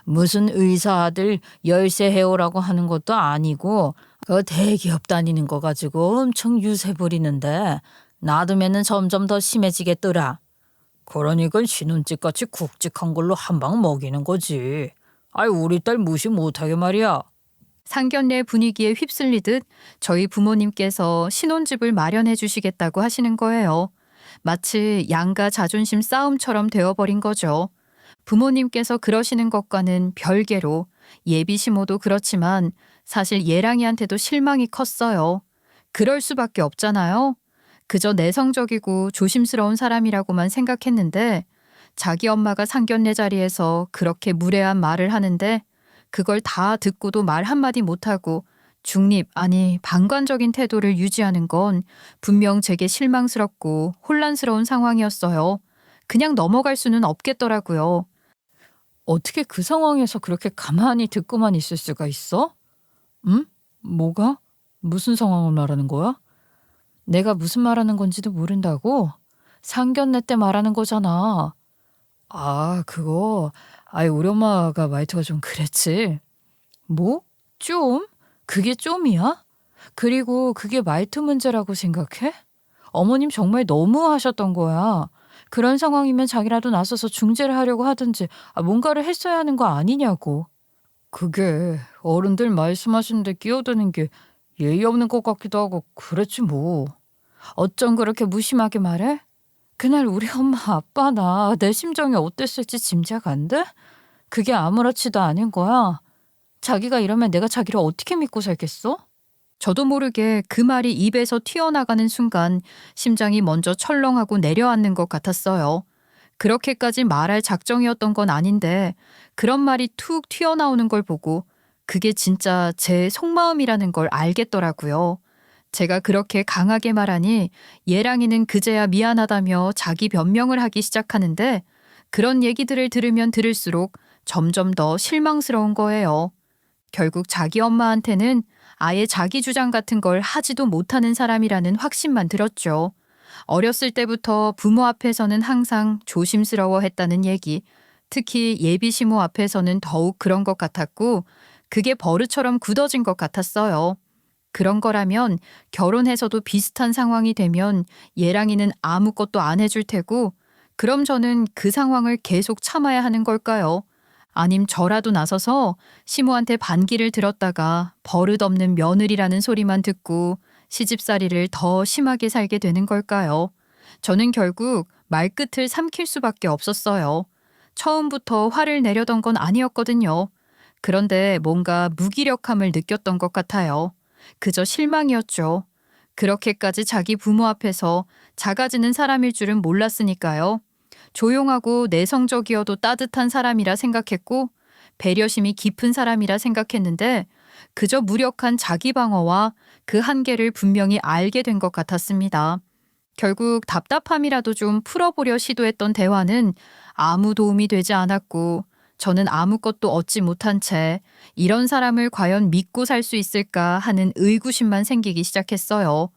무슨 의사 아들 열쇠 해오라고 하는 것도 아니고 그 대기업 다니는 거 가지고 엄청 유세 부리는데 놔두면은 점점 더 심해지겠더라. 그러니까 신혼집같이 굵직한 걸로 한 방 먹이는 거지. 아이 우리 딸 무시 못하게 말이야. 상견례 분위기에 휩쓸리듯 저희 부모님께서 신혼집을 마련해 주시겠다고 하시는 거예요. 마치 양가 자존심 싸움처럼 되어버린 거죠. 부모님께서 그러시는 것과는 별개로 예비 시모도 그렇지만 사실 예랑이한테도 실망이 컸어요. 그럴 수밖에 없잖아요. 그저 내성적이고 조심스러운 사람이라고만 생각했는데 자기 엄마가 상견례 자리에서 그렇게 무례한 말을 하는데 그걸 다 듣고도 말 한마디 못하고 중립 아니 방관적인 태도를 유지하는 건 분명 제게 실망스럽고 혼란스러운 상황이었어요. 그냥 넘어갈 수는 없겠더라고요. 어떻게 그 상황에서 그렇게 가만히 듣고만 있을 수가 있어? 응? 뭐가? 무슨 상황을 말하는 거야? 내가 무슨 말하는 건지도 모른다고? 상견례 때 말하는 거잖아. 아, 그거. 아이, 우리 엄마가 말투가 좀 그랬지. 뭐? 좀? 그게 좀이야? 그리고 그게 말투 문제라고 생각해? 어머님 정말 너무 하셨던 거야. 그런 상황이면 자기라도 나서서 중재를 하려고 하든지 뭔가를 했어야 하는 거 아니냐고. 그게 어른들 말씀하시는데 끼어드는 게 예의 없는 것 같기도 하고 그랬지 뭐. 어쩜 그렇게 무심하게 말해? 그날 우리 엄마 아빠 나 내 심정이 어땠을지 짐작 안 돼? 그게 아무렇지도 않은 거야. 자기가 이러면 내가 자기를 어떻게 믿고 살겠어? 저도 모르게 그 말이 입에서 튀어나가는 순간 심장이 먼저 철렁하고 내려앉는 것 같았어요. 그렇게까지 말할 작정이었던 건 아닌데 그런 말이 툭 튀어나오는 걸 보고 그게 진짜 제 속마음이라는 걸 알겠더라고요. 제가 그렇게 강하게 말하니 예랑이는 그제야 미안하다며 자기 변명을 하기 시작하는데 그런 얘기들을 들으면 들을수록 점점 더 실망스러운 거예요. 결국 자기 엄마한테는 아예 자기 주장 같은 걸 하지도 못하는 사람이라는 확신만 들었죠. 어렸을 때부터 부모 앞에서는 항상 조심스러워했다는 얘기, 특히 예비 시모 앞에서는 더욱 그런 것 같았고 그게 버릇처럼 굳어진 것 같았어요. 그런 거라면 결혼해서도 비슷한 상황이 되면 예랑이는 아무것도 안 해줄 테고 그럼 저는 그 상황을 계속 참아야 하는 걸까요? 아님 저라도 나서서 시모한테 반기를 들었다가 버릇없는 며느리라는 소리만 듣고 시집살이를 더 심하게 살게 되는 걸까요? 저는 결국 말끝을 삼킬 수밖에 없었어요. 처음부터 화를 내려던 건 아니었거든요. 그런데 뭔가 무기력함을 느꼈던 것 같아요. 그저 실망이었죠. 그렇게까지 자기 부모 앞에서 작아지는 사람일 줄은 몰랐으니까요. 조용하고 내성적이어도 따뜻한 사람이라 생각했고 배려심이 깊은 사람이라 생각했는데 그저 무력한 자기 방어와 그 한계를 분명히 알게 된 것 같았습니다. 결국 답답함이라도 좀 풀어보려 시도했던 대화는 아무 도움이 되지 않았고 저는 아무것도 얻지 못한 채 이런 사람을 과연 믿고 살 수 있을까 하는 의구심만 생기기 시작했어요.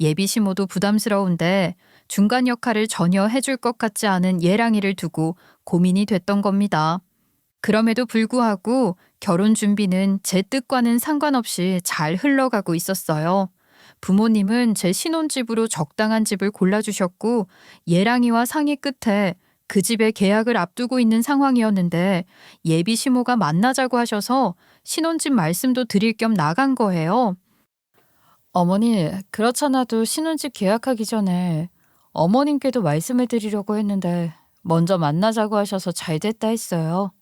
예비 시모도 부담스러운데 중간 역할을 전혀 해줄 것 같지 않은 예랑이를 두고 고민이 됐던 겁니다. 그럼에도 불구하고 결혼 준비는 제 뜻과는 상관없이 잘 흘러가고 있었어요. 부모님은 제 신혼집으로 적당한 집을 골라주셨고 예랑이와 상의 끝에 그 집에 계약을 앞두고 있는 상황이었는데 예비 시모가 만나자고 하셔서 신혼집 말씀도 드릴 겸 나간 거예요. 어머니, 그렇잖아도 신혼집 계약하기 전에 어머님께도 말씀을 드리려고 했는데 먼저 만나자고 하셔서 잘 됐다 했어요.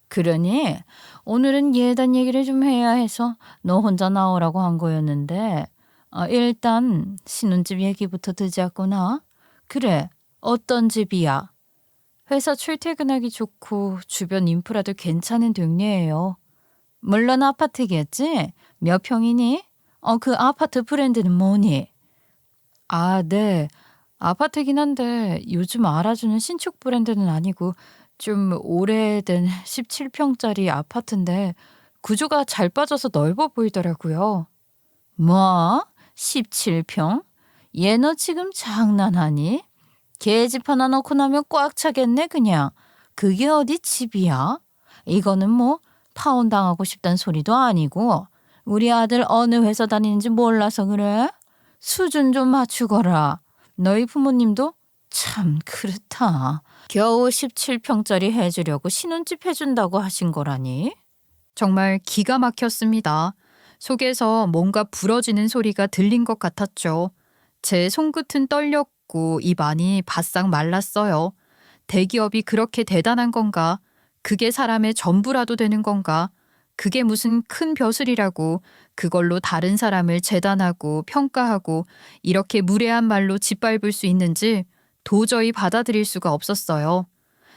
그러니 오늘은 예단 얘기를 좀 해야 해서 너 혼자 나오라고 한 거였는데 일단 신혼집 얘기부터 듣자꾸나. 그래, 어떤 집이야? 회사 출퇴근하기 좋고 주변 인프라도 괜찮은 동네예요. 물론 아파트겠지? 몇 평이니? 그 아파트 브랜드는 뭐니? 아, 네. 아파트긴 한데 요즘 알아주는 신축 브랜드는 아니고 좀 오래된 17평짜리 아파트인데 구조가 잘 빠져서 넓어 보이더라고요. 뭐? 17평? 얘 너 지금 장난하니? 개집 하나 넣고 나면 꽉 차겠네 그냥. 그게 어디 집이야? 이거는 뭐 파혼당하고 싶단 소리도 아니고 우리 아들 어느 회사 다니는지 몰라서 그래? 수준 좀 맞추거라. 너희 부모님도 참 그렇다. 겨우 17평짜리 해주려고 신혼집 해준다고 하신 거라니? 정말 기가 막혔습니다. 속에서 뭔가 부러지는 소리가 들린 것 같았죠. 제 손끝은 떨렸고 입 안이 바싹 말랐어요. 대기업이 그렇게 대단한 건가? 그게 사람의 전부라도 되는 건가? 그게 무슨 큰 벼슬이라고 그걸로 다른 사람을 재단하고 평가하고 이렇게 무례한 말로 짓밟을 수 있는지 도저히 받아들일 수가 없었어요.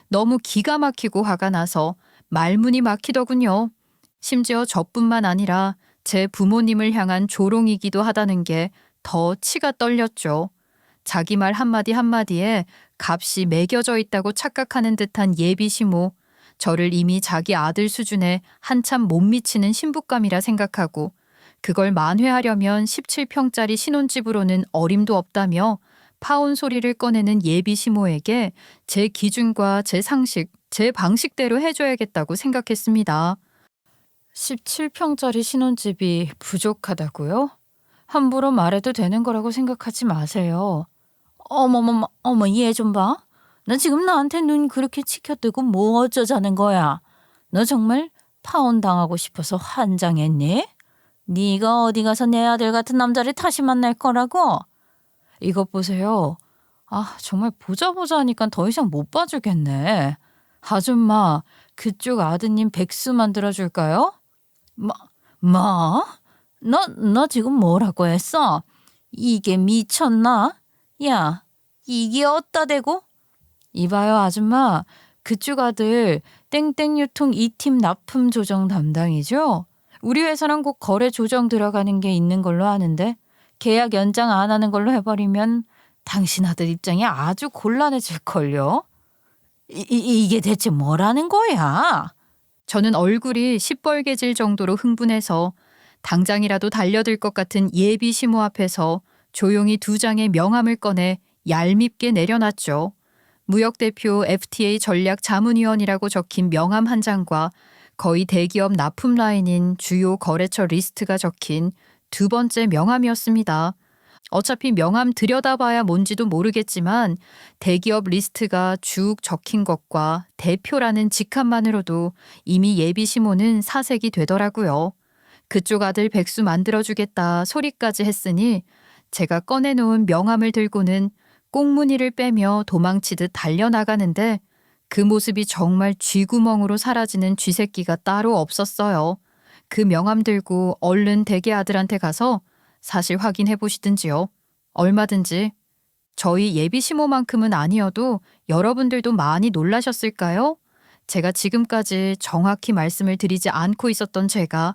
너무 기가 막히고 화가 나서 말문이 막히더군요. 심지어 저뿐만 아니라 제 부모님을 향한 조롱이기도 하다는 게 더 치가 떨렸죠. 자기 말 한마디 한마디에 값이 매겨져 있다고 착각하는 듯한 예비 시모, 저를 이미 자기 아들 수준에 한참 못 미치는 신부감이라 생각하고 그걸 만회하려면 17평짜리 신혼집으로는 어림도 없다며 파혼 소리를 꺼내는 예비 시모에게 제 기준과 제 상식, 제 방식대로 해줘야겠다고 생각했습니다. 17평짜리 신혼집이 부족하다고요? 함부로 말해도 되는 거라고 생각하지 마세요. 어머 얘 좀 봐. 너 지금 나한테 눈 그렇게 치켜뜨고 뭐 어쩌자는 거야? 너 정말 파혼당하고 싶어서 환장했니? 네가 어디 가서 내 아들 같은 남자를 다시 만날 거라고? 이것 보세요. 정말 보자 하니까 더 이상 못 봐주겠네. 아줌마, 그쪽 아드님 백수 만들어줄까요? 뭐? 너 지금 뭐라고 했어? 이게 미쳤나? 야, 이게 어따 대고? 이봐요, 아줌마. 그쪽 아들 땡땡 유통 2팀 납품 조정 담당이죠? 우리 회사랑 곧 거래 조정 들어가는 게 있는 걸로 아는데 계약 연장 안 하는 걸로 해버리면 당신 아들 입장이 아주 곤란해질걸요? 이게 대체 뭐라는 거야? 저는 얼굴이 시뻘개질 정도로 흥분해서 당장이라도 달려들 것 같은 예비 시모 앞에서 조용히 2장의 명함을 꺼내 얄밉게 내려놨죠. 무역대표 FTA 전략 자문위원이라고 적힌 명함 한 장과 거의 대기업 납품 라인인 주요 거래처 리스트가 적힌 2번째 명함이었습니다. 어차피 명함 들여다봐야 뭔지도 모르겠지만 대기업 리스트가 쭉 적힌 것과 대표라는 직함만으로도 이미 예비 시모는 사색이 되더라고요. 그쪽 아들 백수 만들어주겠다 소리까지 했으니 제가 꺼내놓은 명함을 들고는 꽁무니를 빼며 도망치듯 달려나가는데 그 모습이 정말 쥐구멍으로 사라지는 쥐새끼가 따로 없었어요. 그 명함 들고 얼른 대개 아들한테 가서 사실 확인해 보시든지요. 얼마든지. 저희 예비 시모만큼은 아니어도 여러분들도 많이 놀라셨을까요? 제가 지금까지 정확히 말씀을 드리지 않고 있었던 제가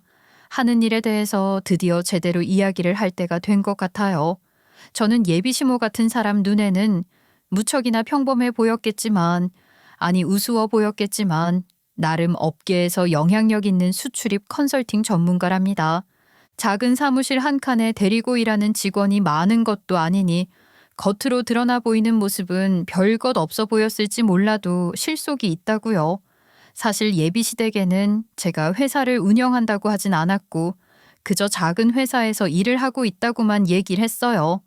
하는 일에 대해서 드디어 제대로 이야기를 할 때가 된 것 같아요. 저는 예비 시모 같은 사람 눈에는 무척이나 평범해 보였겠지만, 아니 우스워 보였겠지만 나름 업계에서 영향력 있는 수출입 컨설팅 전문가랍니다. 작은 사무실 한 칸에 데리고 일하는 직원이 많은 것도 아니니 겉으로 드러나 보이는 모습은 별것 없어 보였을지 몰라도 실속이 있다고요. 사실 예비시댁에는 제가 회사를 운영한다고 하진 않았고 그저 작은 회사에서 일을 하고 있다고만 얘기를 했어요.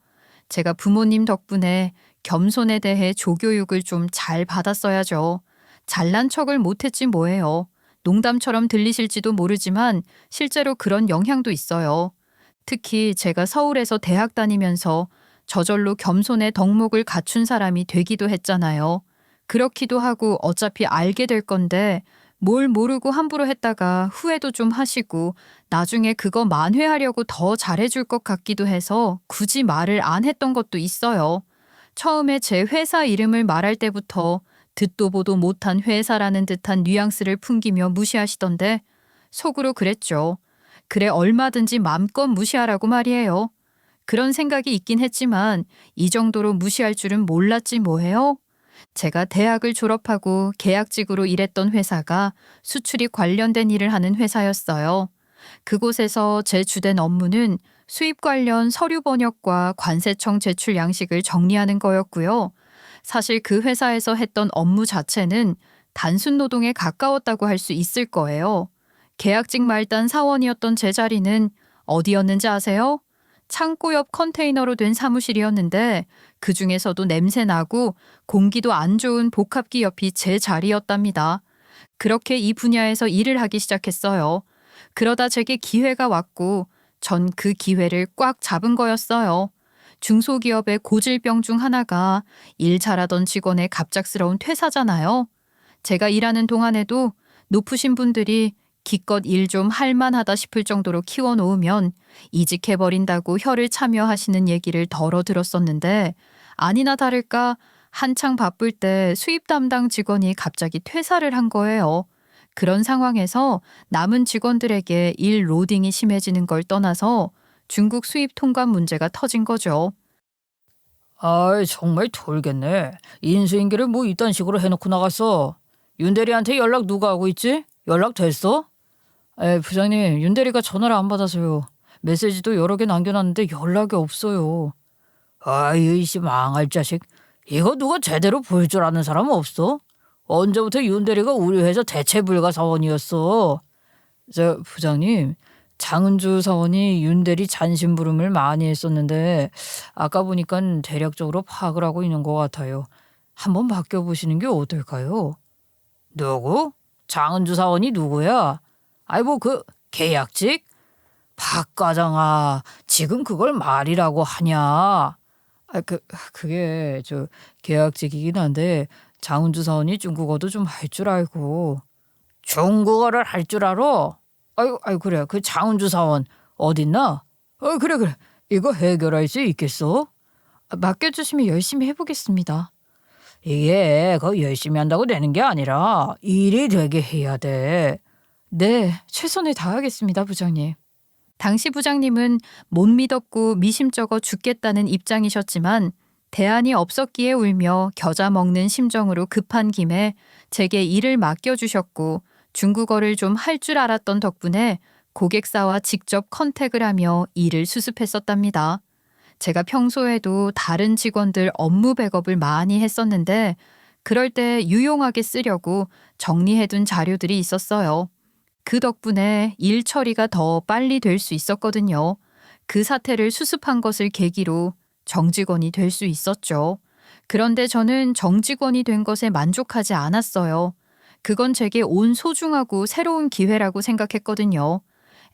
제가 부모님 덕분에 겸손에 대해 조교육을 좀 잘 받았어야죠. 잘난 척을 못했지 뭐예요. 농담처럼 들리실지도 모르지만 실제로 그런 영향도 있어요. 특히 제가 서울에서 대학 다니면서 저절로 겸손의 덕목을 갖춘 사람이 되기도 했잖아요. 그렇기도 하고 어차피 알게 될 건데 뭘 모르고 함부로 했다가 후회도 좀 하시고 나중에 그거 만회하려고 더 잘해줄 것 같기도 해서 굳이 말을 안 했던 것도 있어요. 처음에 제 회사 이름을 말할 때부터 듣도 보도 못한 회사라는 듯한 뉘앙스를 풍기며 무시하시던데 속으로 그랬죠. 그래 얼마든지 맘껏 무시하라고 말이에요. 그런 생각이 있긴 했지만 이 정도로 무시할 줄은 몰랐지 뭐예요. 제가 대학을 졸업하고 계약직으로 일했던 회사가 수출이 관련된 일을 하는 회사였어요. 그곳에서 제 주된 업무는 수입 관련 서류 번역과 관세청 제출 양식을 정리하는 거였고요. 사실 그 회사에서 했던 업무 자체는 단순 노동에 가까웠다고 할 수 있을 거예요. 계약직 말단 사원이었던 제 자리는 어디였는지 아세요? 창고 옆 컨테이너로 된 사무실이었는데 그 중에서도 냄새나고 공기도 안 좋은 복합기 옆이 제 자리였답니다. 그렇게 이 분야에서 일을 하기 시작했어요. 그러다 제게 기회가 왔고 전 그 기회를 꽉 잡은 거였어요. 중소기업의 고질병 중 하나가 일 잘하던 직원의 갑작스러운 퇴사잖아요. 제가 일하는 동안에도 높으신 분들이 기껏 일 좀 할만하다 싶을 정도로 키워놓으면 이직해버린다고 혀를 차며하시는 얘기를 덜어 들었었는데 아니나 다를까 한창 바쁠 때 수입 담당 직원이 갑자기 퇴사를 한 거예요. 그런 상황에서 남은 직원들에게 일 로딩이 심해지는 걸 떠나서 중국 수입 통관 문제가 터진 거죠. 아이, 정말 돌겠네. 인수인계를 뭐 이딴 식으로 해놓고 나갔어. 윤대리한테 연락 누가 하고 있지? 연락 됐어? 부장님, 윤대리가 전화를 안 받아서요. 메시지도 여러 개 남겨놨는데 연락이 없어요. 아이, 씨 망할 자식. 이거 누가 제대로 볼 줄 아는 사람 없어? 언제부터 윤대리가 우리 회사 대체 불가 사원이었어? 부장님, 장은주 사원이 윤대리 잔심부름을 많이 했었는데 아까 보니까 대략적으로 파악을 하고 있는 것 같아요. 한번 바뀌어보시는 게 어떨까요? 누구? 장은주 사원이 누구야? 아이 뭐 그 계약직? 박 과장아, 지금 그걸 말이라고 하냐? 그게 저 계약직이긴 한데 장은주 사원이 중국어도 좀 할 줄 알고. 중국어를 할 줄 알아? 아유 그래. 그 장은주 사원 어딨나? 그래. 이거 해결할 수 있겠어? 맡겨주시면 열심히 해보겠습니다. 이게 그 열심히 한다고 되는 게 아니라 일이 되게 해야 돼. 네, 최선을 다하겠습니다, 부장님. 당시 부장님은 못 믿었고 미심쩍어 죽겠다는 입장이셨지만 대안이 없었기에 울며 겨자 먹는 심정으로 급한 김에 제게 일을 맡겨주셨고 중국어를 좀 할 줄 알았던 덕분에 고객사와 직접 컨택을 하며 일을 수습했었답니다. 제가 평소에도 다른 직원들 업무 백업을 많이 했었는데 그럴 때 유용하게 쓰려고 정리해둔 자료들이 있었어요. 그 덕분에 일 처리가 더 빨리 될 수 있었거든요. 그 사태를 수습한 것을 계기로 정직원이 될 수 있었죠. 그런데 저는 정직원이 된 것에 만족하지 않았어요. 그건 제게 온 소중하고 새로운 기회라고 생각했거든요.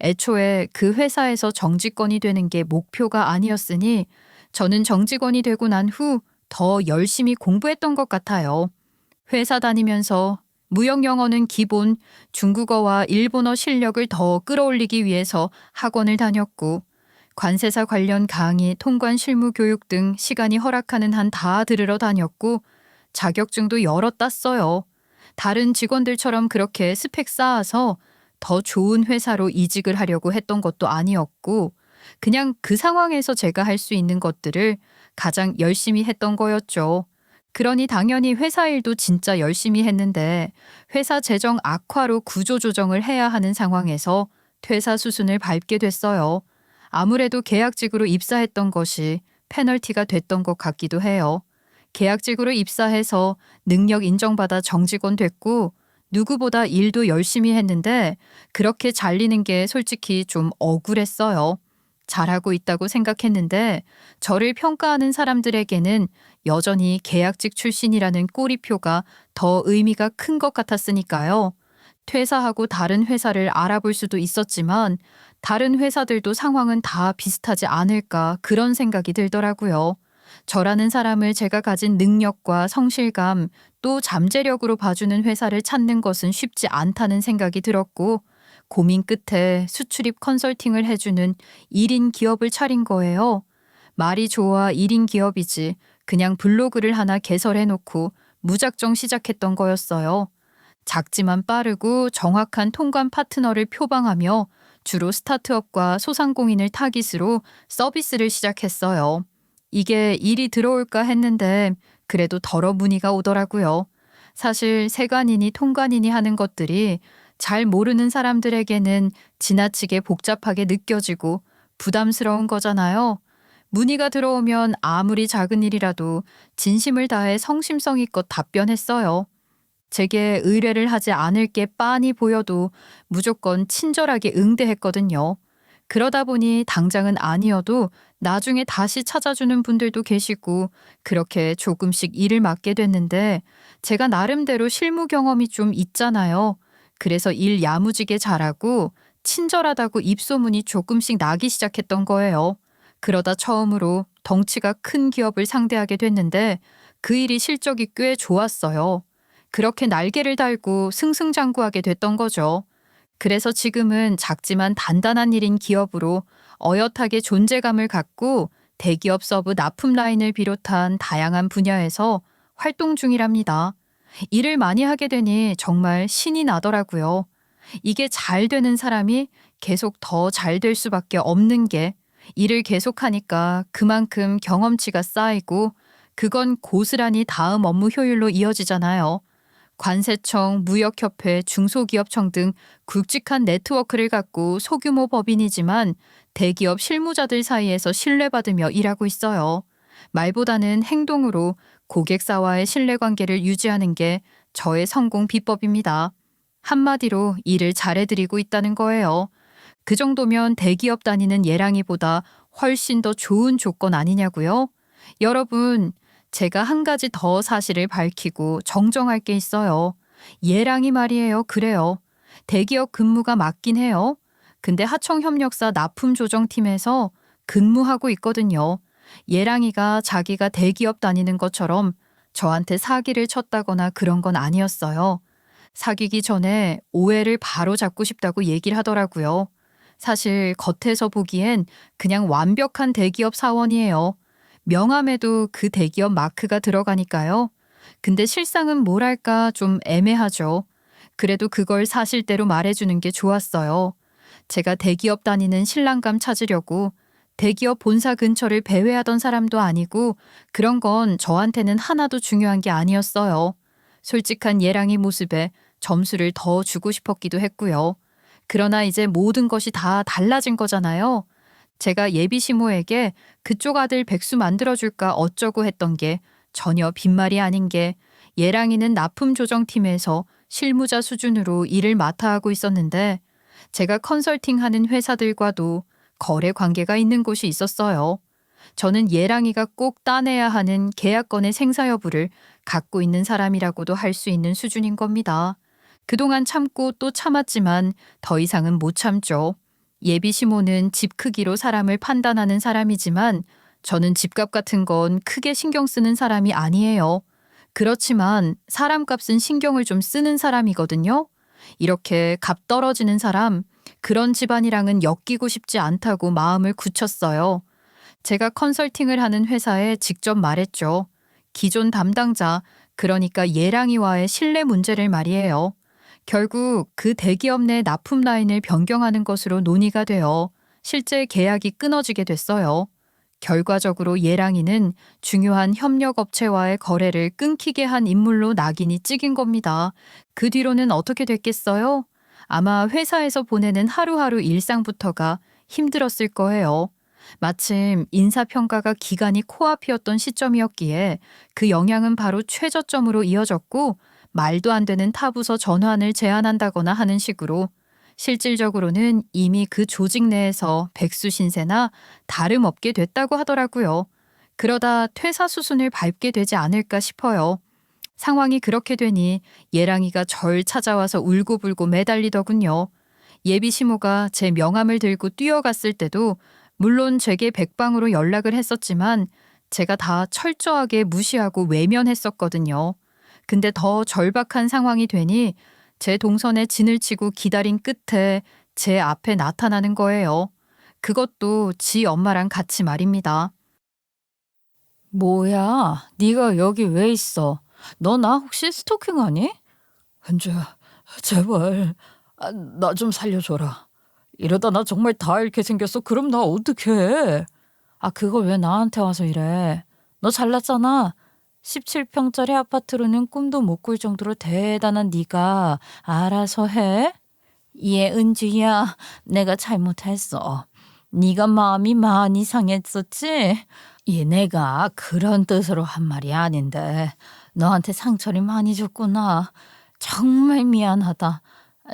애초에 그 회사에서 정직원이 되는 게 목표가 아니었으니 저는 정직원이 되고 난 후 더 열심히 공부했던 것 같아요. 회사 다니면서 무역 영어는 기본, 중국어와 일본어 실력을 더 끌어올리기 위해서 학원을 다녔고 관세사 관련 강의, 통관 실무 교육 등 시간이 허락하는 한 다 들으러 다녔고 자격증도 여러 땄어요. 다른 직원들처럼 그렇게 스펙 쌓아서 더 좋은 회사로 이직을 하려고 했던 것도 아니었고 그냥 그 상황에서 제가 할 수 있는 것들을 가장 열심히 했던 거였죠. 그러니 당연히 회사 일도 진짜 열심히 했는데 회사 재정 악화로 구조조정을 해야 하는 상황에서 퇴사 수순을 밟게 됐어요. 아무래도 계약직으로 입사했던 것이 페널티가 됐던 것 같기도 해요. 계약직으로 입사해서 능력 인정받아 정직원 됐고 누구보다 일도 열심히 했는데 그렇게 잘리는 게 솔직히 좀 억울했어요. 잘하고 있다고 생각했는데 저를 평가하는 사람들에게는 여전히 계약직 출신이라는 꼬리표가 더 의미가 큰 것 같았으니까요. 퇴사하고 다른 회사를 알아볼 수도 있었지만 다른 회사들도 상황은 다 비슷하지 않을까 그런 생각이 들더라고요. 저라는 사람을 제가 가진 능력과 성실감 또 잠재력으로 봐주는 회사를 찾는 것은 쉽지 않다는 생각이 들었고 고민 끝에 수출입 컨설팅을 해주는 1인 기업을 차린 거예요. 말이 좋아 1인 기업이지 그냥 블로그를 하나 개설해놓고 무작정 시작했던 거였어요. 작지만 빠르고 정확한 통관 파트너를 표방하며 주로 스타트업과 소상공인을 타깃으로 서비스를 시작했어요. 이게 일이 들어올까 했는데 그래도 덜어 문의가 오더라고요. 사실 세관이니 통관이니 하는 것들이 잘 모르는 사람들에게는 지나치게 복잡하게 느껴지고 부담스러운 거잖아요. 문의가 들어오면 아무리 작은 일이라도 진심을 다해 성심성의껏 답변했어요. 제게 의뢰를 하지 않을 게 빤히 보여도 무조건 친절하게 응대했거든요. 그러다 보니 당장은 아니어도 나중에 다시 찾아주는 분들도 계시고 그렇게 조금씩 일을 맡게 됐는데 제가 나름대로 실무 경험이 좀 있잖아요. 그래서 일 야무지게 잘하고 친절하다고 입소문이 조금씩 나기 시작했던 거예요. 그러다 처음으로 덩치가 큰 기업을 상대하게 됐는데 그 일이 실적이 꽤 좋았어요. 그렇게 날개를 달고 승승장구하게 됐던 거죠. 그래서 지금은 작지만 단단한 일인 기업으로 어엿하게 존재감을 갖고 대기업 서브 납품 라인을 비롯한 다양한 분야에서 활동 중이랍니다. 일을 많이 하게 되니 정말 신이 나더라고요. 이게 잘 되는 사람이 계속 더 잘 될 수밖에 없는 게 일을 계속하니까 그만큼 경험치가 쌓이고 그건 고스란히 다음 업무 효율로 이어지잖아요. 관세청, 무역협회, 중소기업청 등 굵직한 네트워크를 갖고 소규모 법인이지만 대기업 실무자들 사이에서 신뢰받으며 일하고 있어요. 말보다는 행동으로 고객사와의 신뢰관계를 유지하는 게 저의 성공 비법입니다. 한마디로 일을 잘해드리고 있다는 거예요. 그 정도면 대기업 다니는 예랑이보다 훨씬 더 좋은 조건 아니냐고요? 여러분, 제가 한 가지 더 사실을 밝히고 정정할 게 있어요. 예랑이 말이에요. 그래요. 대기업 근무가 맞긴 해요. 근데 하청협력사 납품조정팀에서 근무하고 있거든요. 예랑이가 자기가 대기업 다니는 것처럼 저한테 사기를 쳤다거나 그런 건 아니었어요. 사귀기 전에 오해를 바로 잡고 싶다고 얘기를 하더라고요. 사실 겉에서 보기엔 그냥 완벽한 대기업 사원이에요. 명함에도 그 대기업 마크가 들어가니까요. 근데 실상은 뭐랄까 좀 애매하죠. 그래도 그걸 사실대로 말해주는 게 좋았어요. 제가 대기업 다니는 신랑감 찾으려고 대기업 본사 근처를 배회하던 사람도 아니고 그런 건 저한테는 하나도 중요한 게 아니었어요. 솔직한 예랑이 모습에 점수를 더 주고 싶었기도 했고요. 그러나 이제 모든 것이 다 달라진 거잖아요. 제가 예비 시모에게 그쪽 아들 백수 만들어줄까 어쩌고 했던 게 전혀 빈말이 아닌 게 예랑이는 납품 조정팀에서 실무자 수준으로 일을 맡아 하고 있었는데 제가 컨설팅하는 회사들과도 거래 관계가 있는 곳이 있었어요. 저는 예랑이가 꼭 따내야 하는 계약건의 생사 여부를 갖고 있는 사람이라고도 할 수 있는 수준인 겁니다. 그동안 참고 또 참았지만 더 이상은 못 참죠. 예비 시모는 집 크기로 사람을 판단하는 사람이지만 저는 집값 같은 건 크게 신경 쓰는 사람이 아니에요. 그렇지만 사람값은 신경을 좀 쓰는 사람이거든요. 이렇게 값 떨어지는 사람, 그런 집안이랑은 엮이고 싶지 않다고 마음을 굳혔어요. 제가 컨설팅을 하는 회사에 직접 말했죠. 기존 담당자, 그러니까 예랑이와의 신뢰 문제를 말이에요. 결국 그 대기업 내 납품 라인을 변경하는 것으로 논의가 되어 실제 계약이 끊어지게 됐어요. 결과적으로 예랑이는 중요한 협력업체와의 거래를 끊기게 한 인물로 낙인이 찍힌 겁니다. 그 뒤로는 어떻게 됐겠어요? 아마 회사에서 보내는 하루하루 일상부터가 힘들었을 거예요. 마침 인사평가가 기간이 코앞이었던 시점이었기에 그 영향은 바로 최저점으로 이어졌고 말도 안 되는 타부서 전환을 제안한다거나 하는 식으로 실질적으로는 이미 그 조직 내에서 백수 신세나 다름없게 됐다고 하더라고요. 그러다 퇴사 수순을 밟게 되지 않을까 싶어요. 상황이 그렇게 되니 예랑이가 절 찾아와서 울고불고 매달리더군요. 예비 시모가 제 명함을 들고 뛰어갔을 때도 물론 제게 백방으로 연락을 했었지만 제가 다 철저하게 무시하고 외면했었거든요. 근데 더 절박한 상황이 되니 제 동선에 진을 치고 기다린 끝에 제 앞에 나타나는 거예요. 그것도 지 엄마랑 같이 말입니다. 뭐야? 네가 여기 왜 있어? 너 나 혹시 스토킹하니? 은주야, 제발 나 좀 살려줘라. 이러다 나 정말 다 잃게 생겼어. 그럼 나 어떡해? 아, 그걸 왜 나한테 와서 이래? 너 잘났잖아. 17평짜리 아파트로는 꿈도 못 꿀 정도로 대단한 네가 알아서 해. 예, 은주야, 내가 잘못했어. 네가 마음이 많이 상했었지? 예, 내가 그런 뜻으로 한 말이 아닌데 너한테 상처를 많이 줬구나. 정말 미안하다.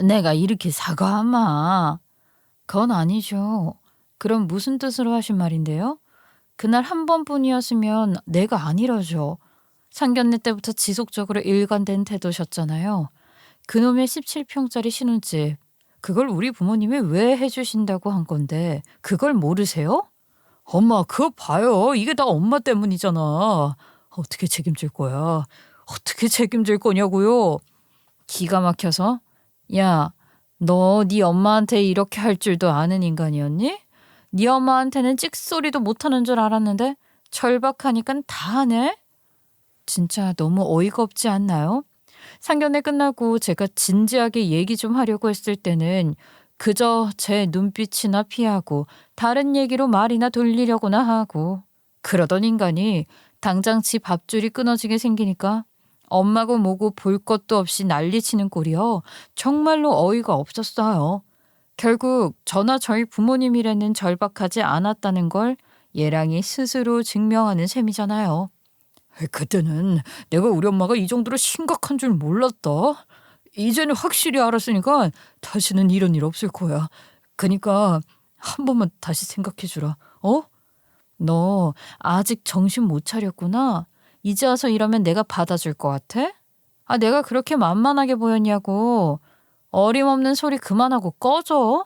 내가 이렇게 사과하마. 그건 아니죠. 그럼 무슨 뜻으로 하신 말인데요? 그날 한 번뿐이었으면 내가 안 이러죠. 상견례 때부터 지속적으로 일관된 태도셨잖아요. 그놈의 17평짜리 신혼집. 그걸 우리 부모님이 왜 해주신다고 한 건데 그걸 모르세요? 엄마, 그거 봐요. 이게 다 엄마 때문이잖아. 어떻게 책임질 거야? 어떻게 책임질 거냐고요? 기가 막혀서? 야, 너 네 엄마한테 이렇게 할 줄도 아는 인간이었니? 네 엄마한테는 찍소리도 못하는 줄 알았는데 절박하니까 다 하네? 진짜 너무 어이가 없지 않나요? 상견례 끝나고 제가 진지하게 얘기 좀 하려고 했을 때는 그저 제 눈빛이나 피하고 다른 얘기로 말이나 돌리려고나 하고 그러던 인간이 당장 집 앞줄이 끊어지게 생기니까 엄마고 뭐고 볼 것도 없이 난리치는 꼴이요. 정말로 어이가 없었어요. 결국 저나 저희 부모님이라는 절박하지 않았다는 걸 예랑이 스스로 증명하는 셈이잖아요. 그때는 내가 우리 엄마가 이 정도로 심각한 줄 몰랐다. 이제는 확실히 알았으니까 다시는 이런 일 없을 거야. 그러니까 한 번만 다시 생각해 주라. 어? 너 아직 정신 못 차렸구나. 이제 와서 이러면 내가 받아줄 것 같아? 아, 내가 그렇게 만만하게 보였냐고. 어림없는 소리 그만하고 꺼져.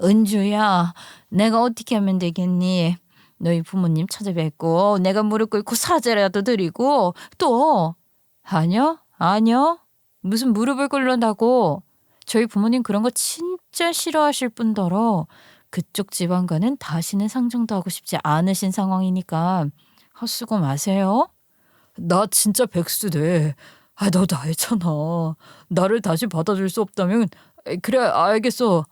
은주야, 내가 어떻게 하면 되겠니? 너희 부모님 찾아뵙고 내가 무릎 꿇고 사죄라도 드리고 또 아니요. 무슨 무릎을 꿇는다고. 저희 부모님 그런 거 진짜 싫어하실 뿐더러 그쪽 집안과는 다시는 상종도 하고 싶지 않으신 상황이니까 헛수고 마세요. 나 진짜 백수 돼. 너도 알잖아. 나를 다시 받아줄 수 없다면 그래, 알겠어.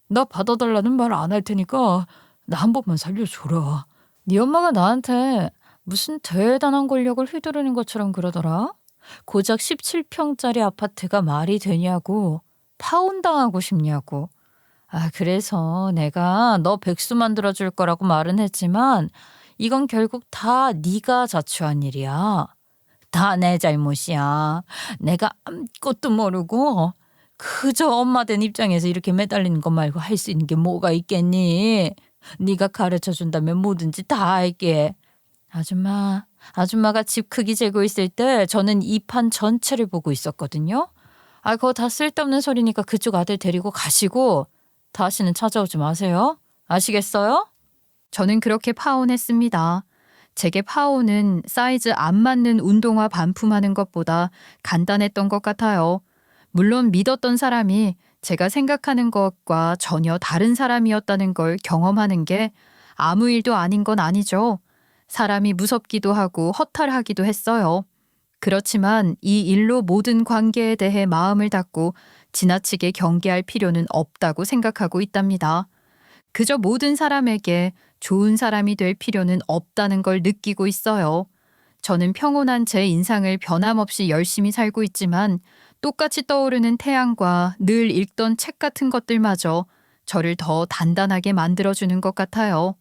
나 받아달라는 말 안 할 테니까 나 한 번만 살려줘라. 네 엄마가 나한테 무슨 대단한 권력을 휘두르는 것처럼 그러더라. 고작 17평짜리 아파트가 말이 되냐고. 파혼당하고 싶냐고. 아, 그래서 내가 너 백수 만들어줄 거라고 말은 했지만 이건 결국 다 네가 자초한 일이야. 다 내 잘못이야. 내가 아무것도 모르고 그저 엄마 된 입장에서 이렇게 매달리는 것 말고 할 수 있는 게 뭐가 있겠니? 네가 가르쳐 준다면 뭐든지 다 할게. 아줌마가 집 크기 재고 있을 때 저는 이 판 전체를 보고 있었거든요. 아, 그거 다 쓸데없는 소리니까 그쪽 아들 데리고 가시고 다시는 찾아오지 마세요. 아시겠어요? 저는 그렇게 파혼했습니다. 제게 파혼은 사이즈 안 맞는 운동화 반품하는 것보다 간단했던 것 같아요. 물론 믿었던 사람이 제가 생각하는 것과 전혀 다른 사람이었다는 걸 경험하는 게 아무 일도 아닌 건 아니죠. 사람이 무섭기도 하고 허탈하기도 했어요. 그렇지만 이 일로 모든 관계에 대해 마음을 닫고 지나치게 경계할 필요는 없다고 생각하고 있답니다. 그저 모든 사람에게 좋은 사람이 될 필요는 없다는 걸 느끼고 있어요. 저는 평온한 제 인상을 변함없이 열심히 살고 있지만 똑같이 떠오르는 태양과 늘 읽던 책 같은 것들마저 저를 더 단단하게 만들어주는 것 같아요.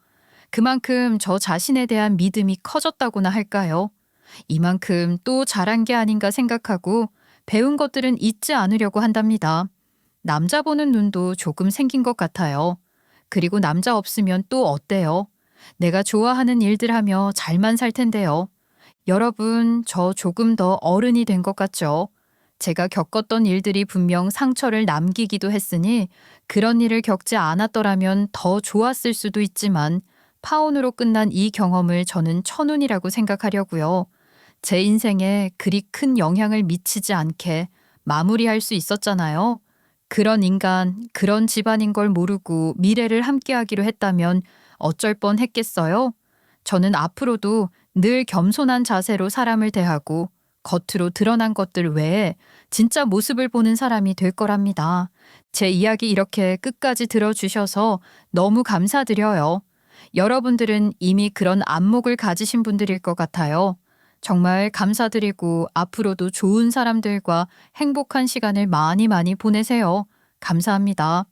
그만큼 저 자신에 대한 믿음이 커졌다고나 할까요? 이만큼 또 잘한 게 아닌가 생각하고 배운 것들은 잊지 않으려고 한답니다. 남자 보는 눈도 조금 생긴 것 같아요. 그리고 남자 없으면 또 어때요? 내가 좋아하는 일들 하며 잘만 살 텐데요. 여러분, 저 조금 더 어른이 된 것 같죠? 제가 겪었던 일들이 분명 상처를 남기기도 했으니 그런 일을 겪지 않았더라면 더 좋았을 수도 있지만 파혼으로 끝난 이 경험을 저는 천운이라고 생각하려고요. 제 인생에 그리 큰 영향을 미치지 않게 마무리할 수 있었잖아요. 그런 인간, 그런 집안인 걸 모르고 미래를 함께하기로 했다면 어쩔 뻔 했겠어요? 저는 앞으로도 늘 겸손한 자세로 사람을 대하고 겉으로 드러난 것들 외에 진짜 모습을 보는 사람이 될 거랍니다. 제 이야기 이렇게 끝까지 들어주셔서 너무 감사드려요. 여러분들은 이미 그런 안목을 가지신 분들일 것 같아요. 정말 감사드리고 앞으로도 좋은 사람들과 행복한 시간을 많이 많이 보내세요. 감사합니다.